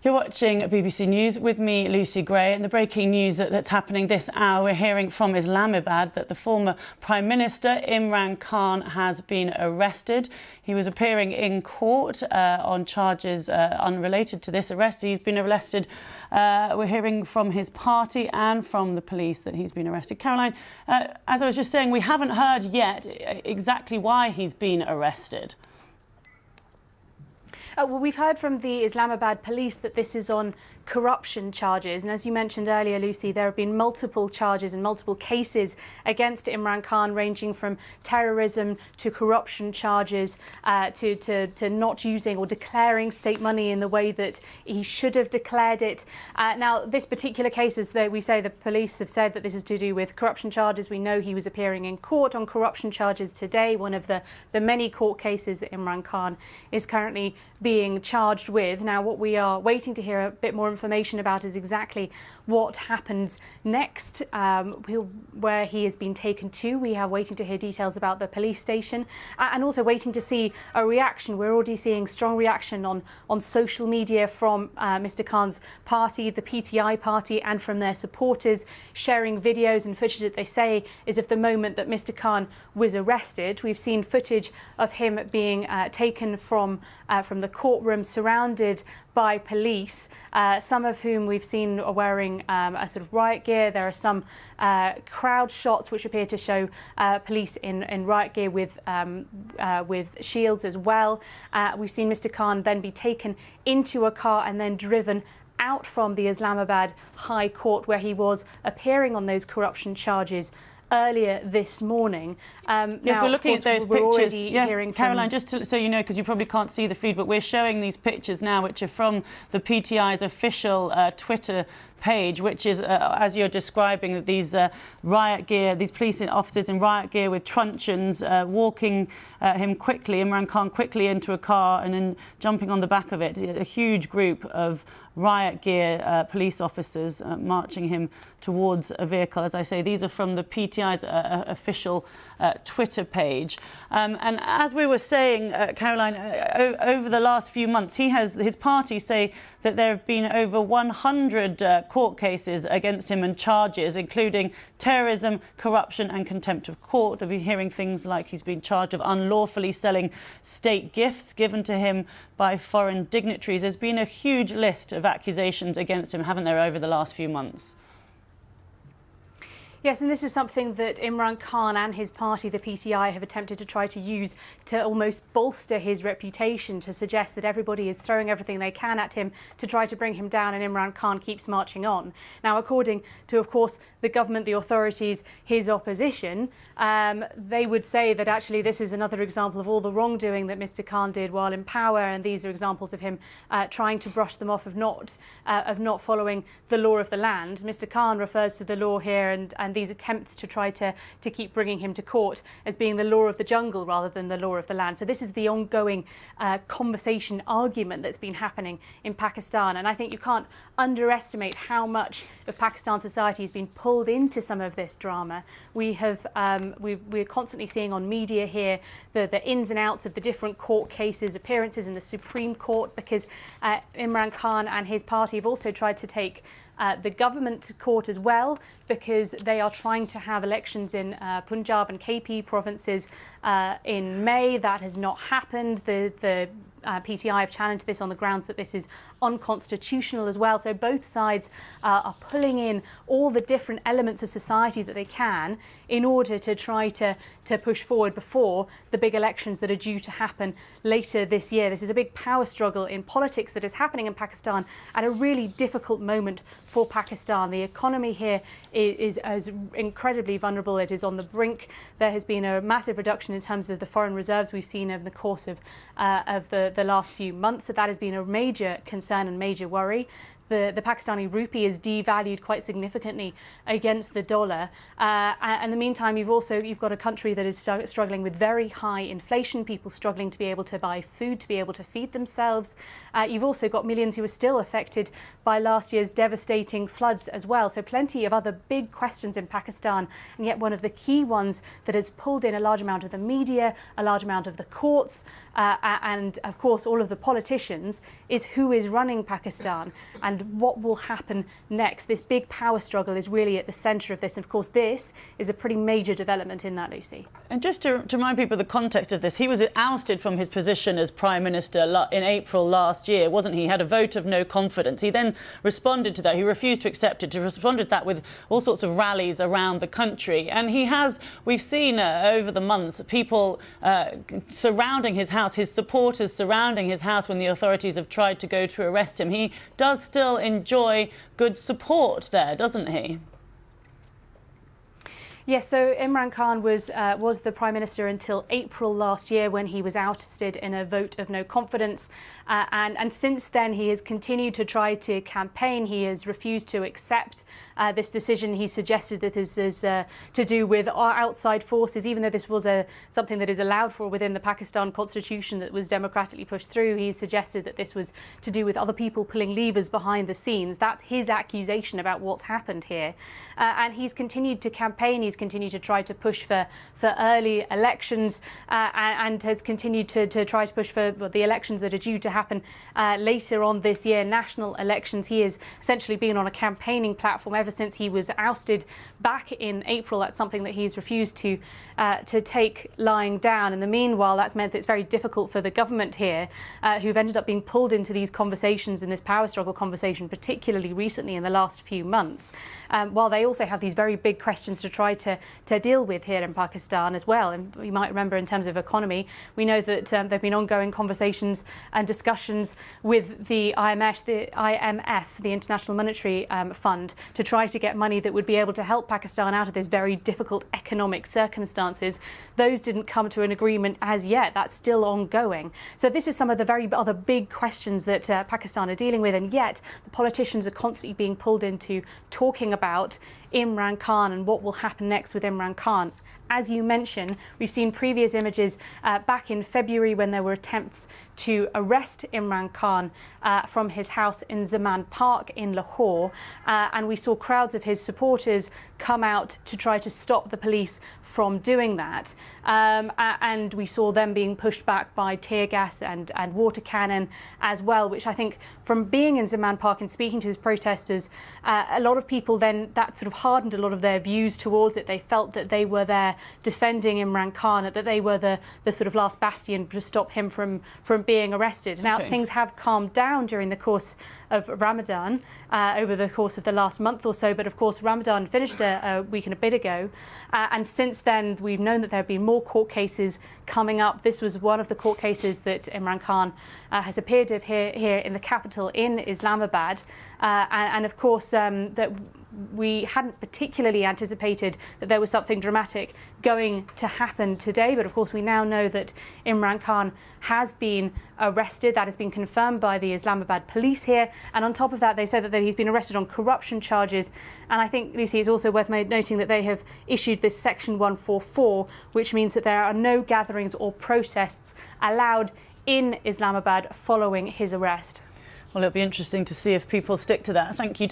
You're watching BBC News with me, Lucy Gray, and the breaking news that's happening this hour. We're hearing from Islamabad that the former Prime Minister, Imran Khan, has been arrested. He was appearing in court on charges unrelated to this arrest. He's been arrested. We're hearing from his party and from the police that he's been arrested. Caroline, as I was just saying, we haven't heard yet exactly why he's been arrested. Well, we've heard from the Islamabad police that this is on corruption charges. And as you mentioned earlier, Lucy, there have been multiple charges and multiple cases against Imran Khan, ranging from terrorism to corruption charges, to not using or declaring state money in the way that he should have declared it. Now, this particular case, as we say, the police have said that this is to do with corruption charges. We know he was appearing in court on corruption charges today, one of the many court cases that Imran Khan is currently being charged with. Now, what we are waiting to hear a bit more information about is exactly what happens next, where he has been taken to. We are waiting to hear details about the police station, and also waiting to see a reaction. We're already seeing strong reaction on social media from Mr. Khan's party, the PTI party, and from their supporters, sharing videos and footage that they say is of the moment that Mr. Khan was arrested. We've seen footage of him being taken from the courtroom, surrounded by police, some of whom we've seen are wearing a sort of riot gear. There are some crowd shots which appear to show police in riot gear with shields as well. We've seen Mr. Khan then be taken into a car and then driven out from the Islamabad High Court, where he was appearing on those corruption charges earlier this morning. Yes, now, we're looking at those pictures. Hearing Caroline, just so you know, because you probably can't see the feed, but we're showing these pictures now, which are from the PTI's official Twitter page, which is, as you're describing, these riot gear, these police officers in riot gear with truncheons walking Imran Khan quickly into a car and then jumping on the back of it. A huge group of riot gear police officers marching him towards a vehicle. As I say, these are from the PTI's official Twitter page. And as we were saying, Caroline, over the last few months, his party say that there have been over 100 court cases against him and charges, including terrorism, corruption and contempt of court. They've been hearing things like he's been charged of unlawfully selling state gifts given to him by foreign dignitaries. There's been a huge list of accusations against him, haven't there, over the last few months? Yes, and this is something that Imran Khan and his party, the PTI, have attempted to try to use to almost bolster his reputation, to suggest that everybody is throwing everything they can at him to try to bring him down, and Imran Khan keeps marching on. Now, according to, of course, the government, the authorities, his opposition, they would say that actually this is another example of all the wrongdoing that Mr. Khan did while in power, and these are examples of him trying to brush them off of not following the law of the land. Mr. Khan refers to the law here and these attempts to try to keep bringing him to court as being the law of the jungle rather than the law of the land. So this is the ongoing conversation, argument that's been happening in Pakistan. And I think you can't underestimate how much of Pakistan society has been pulled into some of this drama. We're constantly seeing on media here the ins and outs of the different court cases, appearances in the Supreme Court, because Imran Khan and his party have also tried to take the government to court as well, because they are trying to have elections in Punjab and KP provinces in May. That has not happened. The PTI have challenged this on the grounds that this is unconstitutional as well. So both sides are pulling in all the different elements of society that they can in order to try to push forward before the big elections that are due to happen later this year. This is a big power struggle in politics that is happening in Pakistan at a really difficult moment for Pakistan. The economy here is incredibly vulnerable. It is on the brink. There has been a massive reduction in terms of the foreign reserves we've seen over the course of the last few months. So that has been a major concern and major worry. The Pakistani rupee is devalued quite significantly against the dollar. And in the meantime, you've got a country that is struggling with very high inflation, people struggling to be able to buy food, to be able to feed themselves. You've also got millions who are still affected by last year's devastating floods as well. So plenty of other big questions in Pakistan. And yet one of the key ones that has pulled in a large amount of the media, a large amount of the courts, and of course all of the politicians, is who is running Pakistan and what will happen next. This big power struggle is really at the centre of this. And of course, this is a pretty major development in that, Lucy. And just to remind people the context of this, he was ousted from his position as Prime Minister in April last year, wasn't he? He had a vote of no confidence. He then responded to that. He refused to accept it. He responded to that with all sorts of rallies around the country. And we've seen over the months people surrounding his house, his supporters surrounding his house when the authorities have tried to go to arrest him. He does still enjoy good support there, doesn't he? Yes, so Imran Khan was the Prime Minister until April last year, when he was ousted in a vote of no confidence. And since then, he has continued to try to campaign. He has refused to accept this decision. He suggested that this is to do with our outside forces, even though this was something that is allowed for within the Pakistan constitution that was democratically pushed through. He suggested that this was to do with other people pulling levers behind the scenes. That's his accusation about what's happened here. And he's continued to campaign. He's continued to try to push for early elections and has continued to try to push for the elections that are due to happen later on this year, national elections. He has essentially been on a campaigning platform ever since he was ousted back in April. That's something that he's refused to take lying down. In the meanwhile, that's meant that it's very difficult for the government here, who've ended up being pulled into these conversations, in this power struggle conversation, particularly recently in the last few months, while they also have these very big questions to try to deal with here in Pakistan as well. And you might remember, in terms of economy, we know that there have been ongoing conversations and discussions with the IMF, the International Monetary Fund, to try to get money that would be able to help Pakistan out of this very difficult economic circumstances. Those didn't come to an agreement as yet. That's still ongoing. So this is some of the very other big questions that Pakistan are dealing with, and yet the politicians are constantly being pulled into talking about Imran Khan and what will happen next with Imran Khan. As you mentioned, we've seen previous images back in February when there were attempts to arrest Imran Khan from his house in Zaman Park in Lahore, and we saw crowds of his supporters come out to try to stop the police from doing that, and we saw them being pushed back by tear gas and water cannon as well, which I think, from being in Zaman Park and speaking to the protesters, a lot of people then, that sort of hardened a lot of their views towards it. They felt that they were there defending Imran Khan, that they were the sort of last bastion to stop him from being arrested. Now, things have calmed down during the course of Ramadan, over the course of the last month or so, but of course Ramadan finished a week and a bit ago, and since then we've known that there have been more court cases coming up. This was one of the court cases that Imran Khan has appeared to have here in the capital, in Islamabad, and of course that we hadn't particularly anticipated that there was something dramatic going to happen today, but of course we now know that Imran Khan has been arrested. That has been confirmed by the Islamabad police here, and on top of that they said that he's been arrested on corruption charges. And I think, Lucy, it's also worth noting that they have issued this Section 144, which means that there are no gatherings or protests allowed in Islamabad following his arrest. Well, it'll be interesting to see if people stick to that. Thank you.